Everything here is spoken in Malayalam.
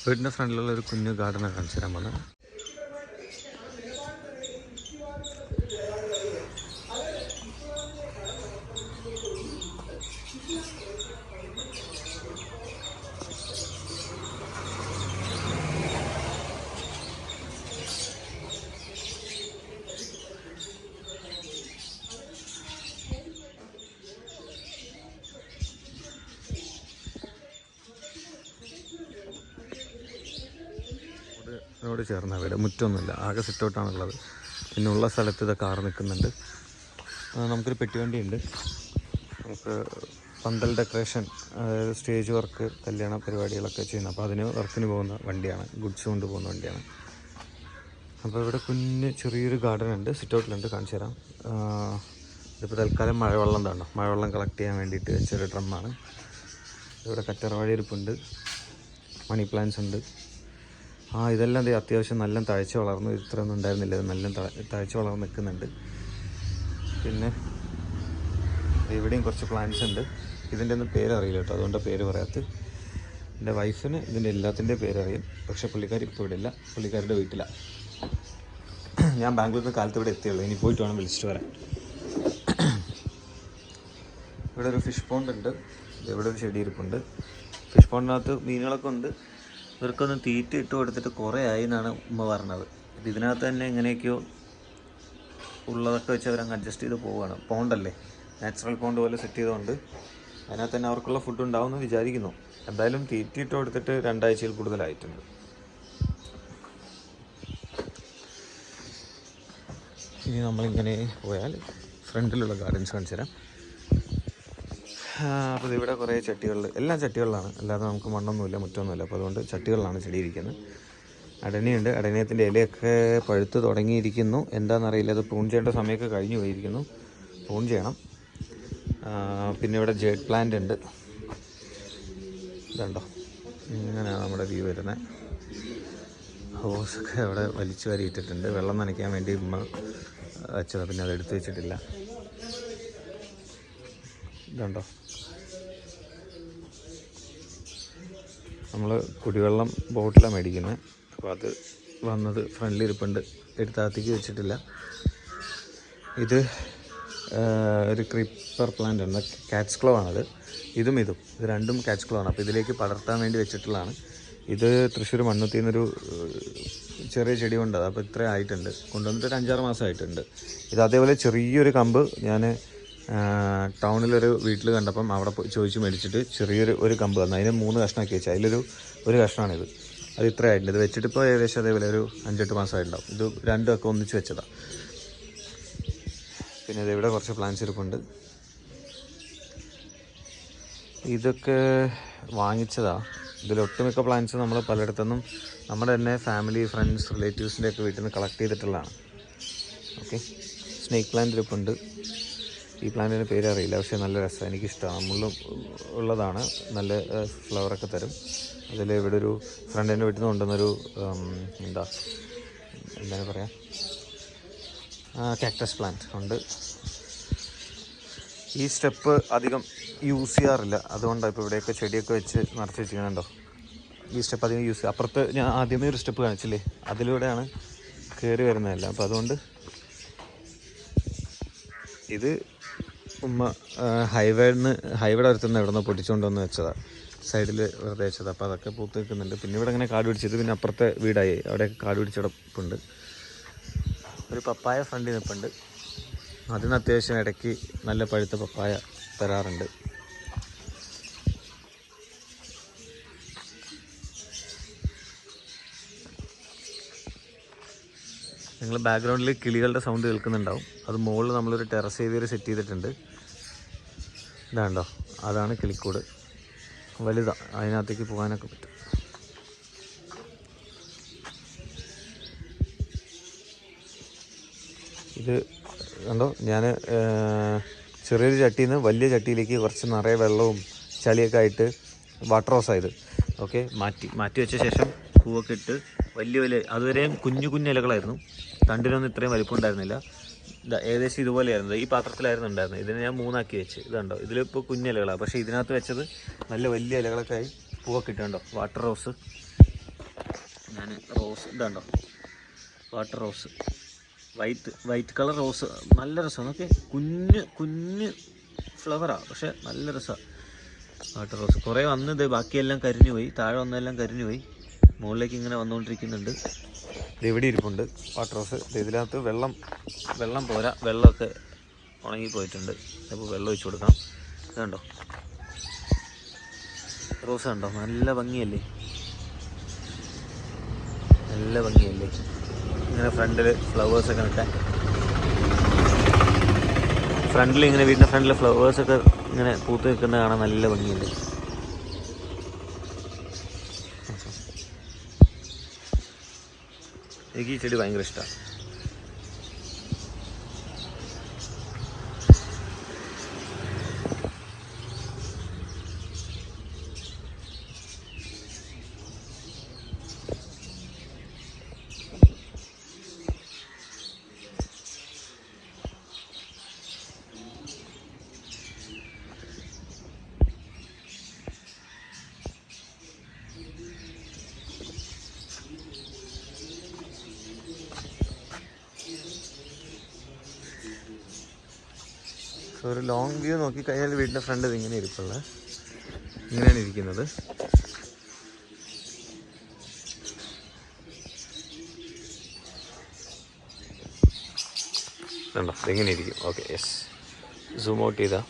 വീടിൻ്റെ ഫ്രണ്ടിലുള്ള ഒരു കുഞ്ഞു ഗാർഡനെ കാണിച്ചു തരാൻ വന്നത്. ോട് ചേർന്ന വീട്, മുറ്റമൊന്നുമില്ല, ആകെ സിറ്റൗട്ടാണുള്ളത്. പിന്നെ ഉള്ള സ്ഥലത്ത് ഇത് കാർ നിൽക്കുന്നുണ്ട്. നമുക്കൊരു പെട്ടിവണ്ടിയുണ്ട്. നമുക്ക് പന്തൽ ഡെക്കറേഷൻ, അതായത് സ്റ്റേജ് വർക്ക്, കല്യാണ പരിപാടികളൊക്കെ ചെയ്യുന്നത്. അപ്പോൾ അതിന് വർക്കിന് പോകുന്ന വണ്ടിയാണ്, ഗുഡ്സ് കൊണ്ട് പോകുന്ന വണ്ടിയാണ്. അപ്പോൾ ഇവിടെ കുഞ്ഞ് ചെറിയൊരു ഗാർഡൻ ഉണ്ട്, സിറ്റൗട്ടിലുണ്ട്, കാണിച്ചു തരാം. ഇതിപ്പോൾ തൽക്കാലം മഴവെള്ളം താണോ, മഴവെള്ളം കളക്ട് ചെയ്യാൻ വേണ്ടിയിട്ട് വെച്ചൊരു ഡ്രമ്മാണ്. ഇവിടെ കറ്റർവാഴയിരിപ്പുണ്ട്, മണി പ്ലാന്റ്സ് ഉണ്ട്. ഇതെല്ലാം അത്യാവശ്യം നല്ല തഴച്ച് വളർന്നു. ഇത്രയൊന്നും ഉണ്ടായിരുന്നില്ല, ഇത് നല്ല തഴച്ച് വളർന്ന് നിൽക്കുന്നുണ്ട്. പിന്നെ ഇവിടെയും കുറച്ച് പ്ലാന്റ്സ് ഉണ്ട്. ഇതിൻ്റെ ഒന്നും പേരറിയില്ല കേട്ടോ, അതുകൊണ്ടാണ് പേര് പറയാത്തത്. എൻ്റെ വൈഫിന് ഇതിൻ്റെ എല്ലാത്തിൻ്റെയും പേരറിയും. പക്ഷേ പുള്ളിക്കാരി ഇപ്പോൾ ഇവിടെ ഇല്ല, പുള്ളിക്കാരുടെ വീട്ടിലാണ്. ഞാൻ ബാംഗ്ലൂരിൽ നിന്ന് കാലത്ത് ഇവിടെ എത്തിയുള്ളൂ, ഇനി പോയിട്ട് വേണം വിളിച്ചിട്ട് വരാൻ. ഇവിടെ ഒരു ഫിഷ് പോണ്ട് ഉണ്ട്, ഇവിടെ ഒരു ചെടി ഇരിപ്പുണ്ട്. ഫിഷ് പോണ്ടിനകത്ത് മീനുകളൊക്കെ ഉണ്ട്. ഇവർക്കൊന്നും തീറ്റ ഇട്ട് കൊടുത്തിട്ട് കുറേ ആയി എന്നാണ് ഉമ്മ പറഞ്ഞത്. ഇതിനകത്ത് തന്നെ എങ്ങനെയൊക്കെയോ ഉള്ളതൊക്കെ വെച്ച് അവരങ്ങ് അഡ്ജസ്റ്റ് ചെയ്ത് പോവുകയാണ്. പോണ്ടല്ലേ, നാച്ചുറൽ പോണ്ട് പോലെ സെറ്റ് ചെയ്തുകൊണ്ട് അതിനകത്ത് തന്നെ അവർക്കുള്ള ഫുഡ് ഉണ്ടാവുമെന്ന് വിചാരിക്കുന്നു. എന്തായാലും തീറ്റ ഇട്ട് കൊടുത്തിട്ട് 2 ആഴ്ചയിൽ കൂടുതലായിട്ടുണ്ട്. ഇനി നമ്മളിങ്ങനെ പോയാൽ ഫ്രണ്ടിലുള്ള ഗാർഡൻസ് കാണിച്ചു തരാം. അപ്പോൾ ഇവിടെ കുറേ ചട്ടികളിൽ, എല്ലാം ചട്ടികളിലാണ്, അല്ലാതെ നമുക്ക് മണ്ണൊന്നുമില്ല, മുറ്റമൊന്നുമില്ല. അപ്പോൾ അതുകൊണ്ട് ചട്ടികളിലാണ് ചെടിയിരിക്കുന്നത്. അടനിയുണ്ട്, അടനിയത്തിൻ്റെ ഇലയൊക്കെ പഴുത്ത് തുടങ്ങിയിരിക്കുന്നു. എന്താണെന്നറിയില്ല, അത് പ്രൂൺ ചെയ്യേണ്ട സമയമൊക്കെ കഴിഞ്ഞു പോയിരിക്കുന്നു, പ്രൂൺ ചെയ്യണം. പിന്നെ ഇവിടെ ജേഡ് പ്ലാന്റ് ഉണ്ട്, ഇതുണ്ടോ, ഇങ്ങനെയാണ് നമ്മുടെ വ്യൂ വരുന്നത്. ഹോസൊക്കെ അവിടെ വലിച്ചു വാരിയിട്ടിട്ടുണ്ട്, വെള്ളം നനയ്ക്കാൻ വേണ്ടി ഉമ്മ വെച്ചതാണ്, പിന്നെ അത് എടുത്ത് വെച്ചിട്ടില്ല. ഇതുണ്ടോ, നമ്മൾ കുടിവെള്ളം ബോട്ടിലാണ് മേടിക്കുന്നത്. അപ്പോൾ അത് വന്നത് ഫ്രണ്ടിലിരിപ്പുണ്ട്, എടുത്താത്തേക്ക് വെച്ചിട്ടില്ല. ഇത് ഒരു ക്രീപ്പർ പ്ലാന്റ് ഉണ്ട്, കാറ്റ്സ് ക്ലോ ആണത്. ഇത് രണ്ടും കാറ്റ്സ് ക്ലോ ആണ്. അപ്പോൾ ഇതിലേക്ക് പടർത്താൻ വേണ്ടി വെച്ചിട്ടുള്ളതാണ്. ഇത് തൃശ്ശൂർ മണ്ണുത്തിൽ നിന്നൊരു ചെറിയ ചെടി കൊണ്ടത്. അപ്പോൾ ഇത്രയും ആയിട്ടുണ്ട്, കൊണ്ടുവന്നിട്ട് 5-6 മാസമായിട്ടുണ്ട്. ഇത് അതേപോലെ ചെറിയൊരു കമ്പ് ഞാൻ ടൗണിലൊരു വീട്ടിൽ കണ്ടപ്പം അവിടെ ചോദിച്ച് മേടിച്ചിട്ട് ചെറിയൊരു കമ്പ് തന്നു. അതിന് 3 കഷ്ണമാക്കി വെച്ചാൽ അതിലൊരു കഷ്ണമാണിത്. അത് ഇത്ര ആയിട്ടുണ്ട്. ഇത് വെച്ചിട്ടിപ്പോൾ ഏകദേശം അതേപോലെ ഒരു 5-8 മാസമായിട്ടുണ്ടാവും. ഇത് രണ്ടുമൊക്കെ ഒന്നിച്ച് വെച്ചതാണ്. പിന്നെ ഇതിവിടെ കുറച്ച് പ്ലാന്റ്സ് ഇരിപ്പുണ്ട്. ഇതൊക്കെ വാങ്ങിച്ചതാണ്. ഇതിലൊട്ടുമിക്ക പ്ലാന്റ്സ് നമ്മൾ പലയിടത്തുനിന്നും നമ്മുടെ തന്നെ ഫാമിലി, ഫ്രണ്ട്സ്, റിലേറ്റീവ്സിൻ്റെ ഒക്കെ വീട്ടിൽ നിന്ന് കളക്ട് ചെയ്തിട്ടുള്ളതാണ്. ഓക്കെ, സ്നേക്ക് പ്ലാന്റ് ഇരിപ്പുണ്ട്. ഈ പ്ലാന്റിൻ്റെ പേരറിയില്ല, പക്ഷേ നല്ല രസമാണ്, എനിക്കിഷ്ടമാണ്. മുള്ളും ഉള്ളതാണ്, നല്ല ഫ്ലവറൊക്കെ തരും. അതിൽ ഇവിടെ ഒരു ഫ്രണ്ടിൻ്റെ വീട്ടിൽ നിന്ന് കൊണ്ടുവന്നൊരു എന്താണ് പറയുക, കാക്ടസ് പ്ലാന്റ് ഉണ്ട്. ഈ സ്റ്റെപ്പ് അധികം യൂസ് ചെയ്യാറില്ല, അതുകൊണ്ടാണ് ഇപ്പോൾ ഇവിടെയൊക്കെ ചെടിയൊക്കെ വെച്ച് നിറച്ച് വെച്ചിരിക്കുന്നുണ്ടോ. ഈ സ്റ്റെപ്പ് അധികം യൂസ് ചെയ്യുക. അപ്പുറത്ത് ഞാൻ ആദ്യമേ ഒരു സ്റ്റെപ്പ് കാണിച്ചില്ലേ, അതിലൂടെയാണ് കയറി വരുന്നതല്ല. അപ്പോൾ അതുകൊണ്ട് ഇത് ഉമ്മ ഹൈവേയുടെ അടുത്തുനിന്ന് എവിടെ നിന്ന് പൊട്ടിച്ചുകൊണ്ട് വന്ന് വെച്ചതാണ്, സൈഡിൽ വെറുതെ വെച്ചത്. അപ്പോൾ അതൊക്കെ പൂത്ത് നിൽക്കുന്നുണ്ട്. പിന്നെ ഇവിടെ ഇങ്ങനെ കാട് പിടിച്ചത്, പിന്നെ അപ്പുറത്തെ വീടായി, അവിടെയൊക്കെ കാട് പിടിച്ചടപ്പുണ്ട്. ഒരു പപ്പായ ഫ്രണ്ടിൽ നിൽപ്പുണ്ട്, അതിന് അത്യാവശ്യം ഇടയ്ക്ക് നല്ല പഴുത്ത പപ്പായ തരാറുണ്ട്. നിങ്ങൾ ബാക്ക്ഗ്രൗണ്ടിൽ കിളികളുടെ സൗണ്ട് കേൾക്കുന്നുണ്ടാവും. അത് മുകളിൽ നമ്മളൊരു ടെറസ് ഏരിയ സെറ്റ് ചെയ്തിട്ടുണ്ട്. ഇതാണ്ടോ, അതാണ് കിളിക്കൂട്, വലുതാണ്, അതിനകത്തേക്ക് പോകാനൊക്കെ പറ്റും. ഇത് കണ്ടോ, ഞാൻ ചെറിയൊരു ചട്ടിയിൽ നിന്ന് വലിയ ചട്ടിയിലേക്ക് കുറച്ച് നിറയെ വെള്ളവും ചളിയൊക്കെ ആയിട്ട് വാട്ടർ റോസായത് ഓക്കെ മാറ്റി വെച്ച ശേഷം പൂവൊക്കെ ഇട്ട് വലിയ അതുവരെയും കുഞ്ഞു ഇലകളായിരുന്നു. തണ്ടിനൊന്നും ഇത്രയും വലിപ്പം ഉണ്ടായിരുന്നില്ല. ഏകദേശം ഇതുപോലെയായിരുന്നു, ഈ പാത്രത്തിലായിരുന്നു ഉണ്ടായിരുന്നത്. ഇതിനെ ഞാൻ 3 ആക്കി വെച്ച്. ഇതുണ്ടോ, ഇതിലിപ്പോൾ കുഞ്ഞിലകളാണ്, പക്ഷേ ഇതിനകത്ത് വെച്ചത് നല്ല വലിയ ഇലകളൊക്കെ ആയി പൂവൊക്കെ ഇട്ടുണ്ടോ. വാട്ടർ റോസ് ഞാൻ റോസ് ഇതുണ്ടോ, water rose, white colour rose, നല്ല രസമാണ്. ഓക്കെ, കുഞ്ഞ് ഫ്ലവറാണ്, പക്ഷേ നല്ല രസമാണ് വാട്ടർ റോസ്. കുറേ വന്നത് ബാക്കിയെല്ലാം കരിഞ്ഞു പോയി, താഴെ വന്നതെല്ലാം കരിഞ്ഞു പോയി, മുകളിലേക്ക് ഇങ്ങനെ വന്നുകൊണ്ടിരിക്കുന്നുണ്ട്. ഇത് ഇവിടെ ഇരിപ്പുണ്ട് വാട്ടർ റോസ്. ഇതിനകത്ത് വെള്ളം പോരാ, വെള്ളമൊക്കെ ഉണങ്ങിപ്പോയിട്ടുണ്ട്. അപ്പോൾ വെള്ളം ഒഴിച്ച് കൊടുക്കാം. ഇതുണ്ടോ റോസ്, കണ്ടോ, നല്ല ഭംഗിയല്ലേ, നല്ല ഭംഗിയല്ലേ. ഇങ്ങനെ ഫ്രണ്ടിൽ ഫ്ലവേഴ്സൊക്കെ നിൽക്കാൻ, ഫ്രണ്ടിൽ ഇങ്ങനെ വീടിൻ്റെ ഫ്രണ്ടിൽ ഫ്ലവേഴ്സൊക്കെ ഇങ്ങനെ പൂത്ത് നിൽക്കുന്നത് കാണാൻ നല്ല ഭംഗിയുണ്ട്. എനിക്ക് ഈ ചെടി ഭയങ്കര ഇഷ്ടമാണ്. ഒരു ലോങ് വ്യൂ നോക്കിക്കഴിഞ്ഞാൽ വീടിൻ്റെ ഫ്രണ്ട് ഇതിങ്ങനെ ഇരിപ്പുള്ളത്, ഇങ്ങനെയാണ് ഇരിക്കുന്നത്. കണ്ടോ, ഇതിങ്ങനെ ഇരിക്കും. ഓക്കെ, യെസ്, സൂം ഔട്ട് ചെയ്താൽ